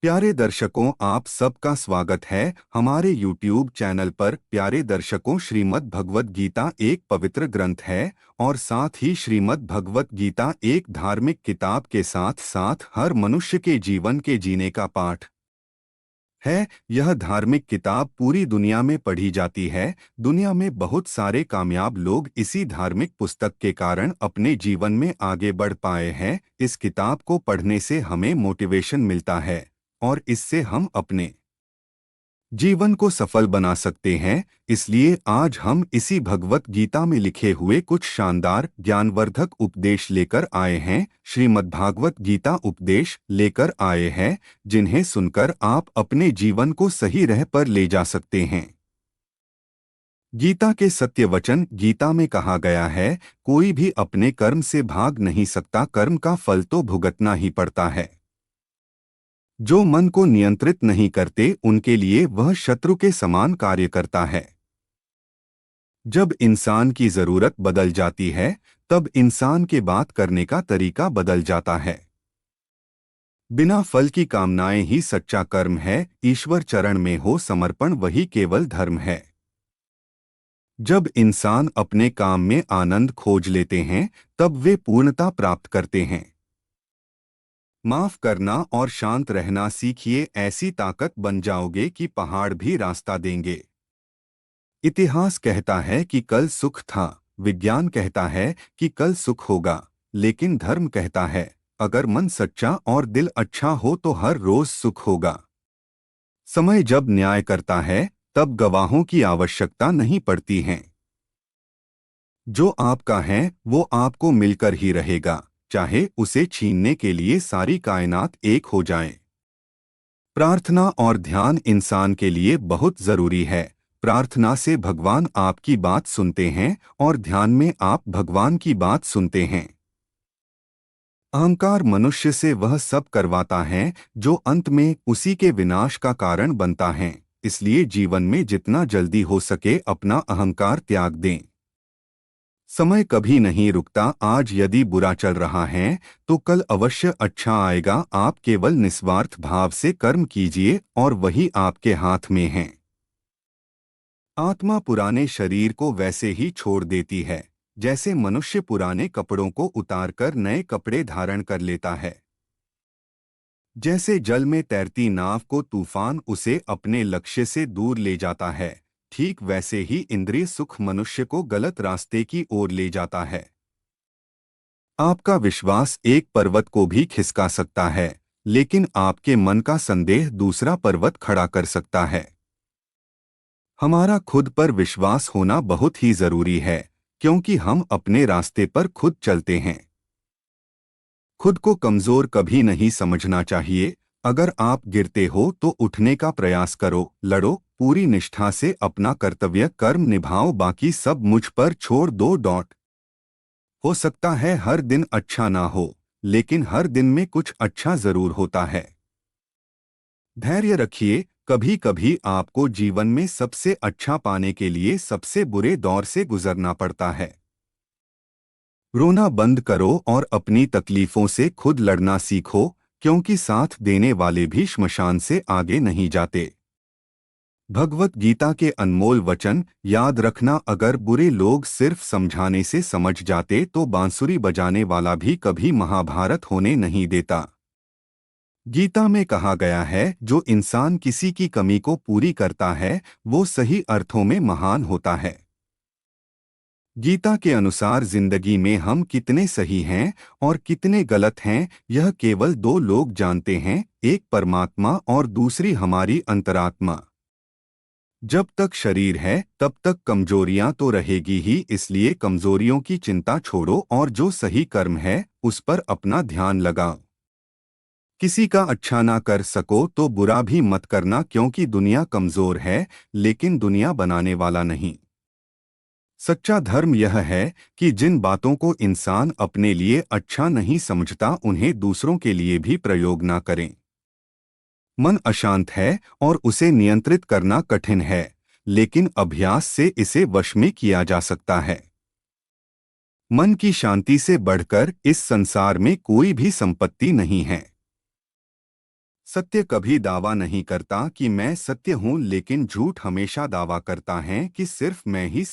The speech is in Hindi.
प्यारे दर्शकों, आप सबका स्वागत है हमारे YouTube चैनल पर। प्यारे दर्शकों, श्रीमद् भगवत गीता एक पवित्र ग्रंथ है और साथ ही श्रीमद् भगवत गीता एक धार्मिक किताब के साथ साथ हर मनुष्य के जीवन के जीने का पाठ है। यह धार्मिक किताब पूरी दुनिया में पढ़ी जाती है। दुनिया में बहुत सारे कामयाब लोग इसी धार्मिक पुस्तक के कारण अपने जीवन में आगे बढ़ पाए हैं। इस किताब को पढ़ने से हमें मोटिवेशन मिलता है और इससे हम अपने जीवन को सफल बना सकते हैं। इसलिए आज हम इसी भगवत गीता में लिखे हुए कुछ शानदार ज्ञानवर्धक उपदेश लेकर आए हैं। श्रीमद्भागवत गीता उपदेश लेकर आए हैं जिन्हें सुनकर आप अपने जीवन को सही राह पर ले जा सकते हैं। गीता के सत्य वचन। गीता में कहा गया है, कोई भी अपने कर्म से भाग नहीं सकता, कर्म का फल तो भुगतना ही पड़ता है। जो मन को नियंत्रित नहीं करते उनके लिए वह शत्रु के समान कार्य करता है। जब इंसान की जरूरत बदल जाती है तब इंसान के बात करने का तरीका बदल जाता है। बिना फल की कामनाएं ही सच्चा कर्म है। ईश्वर चरण में हो समर्पण वही केवल धर्म है। जब इंसान अपने काम में आनंद खोज लेते हैं तब वे पूर्णता प्राप्त करते हैं। माफ करना और शांत रहना सीखिए, ऐसी ताकत बन जाओगे कि पहाड़ भी रास्ता देंगे। इतिहास कहता है कि कल सुख था, विज्ञान कहता है कि कल सुख होगा, लेकिन धर्म कहता है अगर मन सच्चा और दिल अच्छा हो तो हर रोज सुख होगा। समय जब न्याय करता है तब गवाहों की आवश्यकता नहीं पड़ती है। जो आपका है वो आपको मिलकर ही रहेगा, चाहे उसे छीनने के लिए सारी कायनात एक हो जाए। प्रार्थना और ध्यान इंसान के लिए बहुत जरूरी है। प्रार्थना से भगवान आपकी बात सुनते हैं और ध्यान में आप भगवान की बात सुनते हैं। अहंकार मनुष्य से वह सब करवाता है जो अंत में उसी के विनाश का कारण बनता है। इसलिए जीवन में जितना जल्दी हो सके अपना अहंकार त्याग दें। समय कभी नहीं रुकता। आज यदि बुरा चल रहा है तो कल अवश्य अच्छा आएगा। आप केवल निस्वार्थ भाव से कर्म कीजिए और वही आपके हाथ में है। आत्मा पुराने शरीर को वैसे ही छोड़ देती है जैसे मनुष्य पुराने कपड़ों को उतारकर नए कपड़े धारण कर लेता है। जैसे जल में तैरती नाव को तूफान उसे अपने लक्ष्य से दूर ले जाता है, ठीक वैसे ही इंद्रिय सुख मनुष्य को गलत रास्ते की ओर ले जाता है। आपका विश्वास एक पर्वत को भी खिसका सकता है, लेकिन आपके मन का संदेह दूसरा पर्वत खड़ा कर सकता है। हमारा खुद पर विश्वास होना बहुत ही जरूरी है, क्योंकि हम अपने रास्ते पर खुद चलते हैं। खुद को कमजोर कभी नहीं समझना चाहिए। अगर आप गिरते हो तो उठने का प्रयास करो, लड़ो, पूरी निष्ठा से अपना कर्तव्य कर्म निभाओ, बाकी सब मुझ पर छोड़ दो। हो सकता है हर दिन अच्छा ना हो, लेकिन हर दिन में कुछ अच्छा जरूर होता है। धैर्य रखिए, कभी कभी आपको जीवन में सबसे अच्छा पाने के लिए सबसे बुरे दौर से गुजरना पड़ता है। रोना बंद करो और अपनी तकलीफों से खुद लड़ना सीखो, क्योंकि साथ देने वाले भी श्मशान से आगे नहीं जाते। भगवत गीता के अनमोल वचन याद रखना, अगर बुरे लोग सिर्फ समझाने से समझ जाते तो बांसुरी बजाने वाला भी कभी महाभारत होने नहीं देता। गीता में कहा गया है, जो इंसान किसी की कमी को पूरी करता है वो सही अर्थों में महान होता है। गीता के अनुसार जिंदगी में हम कितने सही हैं और कितने गलत हैं यह केवल दो लोग जानते हैं, एक परमात्मा और दूसरी हमारी अंतरात्मा। जब तक शरीर है तब तक कमजोरियां तो रहेगी ही, इसलिए कमजोरियों की चिंता छोड़ो और जो सही कर्म है उस पर अपना ध्यान लगाओ। किसी का अच्छा ना कर सको तो बुरा भी मत करना, क्योंकि दुनिया कमजोर है लेकिन दुनिया बनाने वाला नहीं। सच्चा धर्म यह है कि जिन बातों को इंसान अपने लिए अच्छा नहीं समझता उन्हें दूसरों के लिए भी प्रयोग ना करें। मन अशांत है और उसे नियंत्रित करना कठिन है, लेकिन अभ्यास से इसे वश में किया जा सकता है। मन की शांति से बढ़कर इस संसार में कोई भी संपत्ति नहीं है। सत्य कभी दावा नहीं करता कि मैं सत्य हूँ, लेकिन झूठ हमेशा दावा करता है कि सिर्फ मैं ही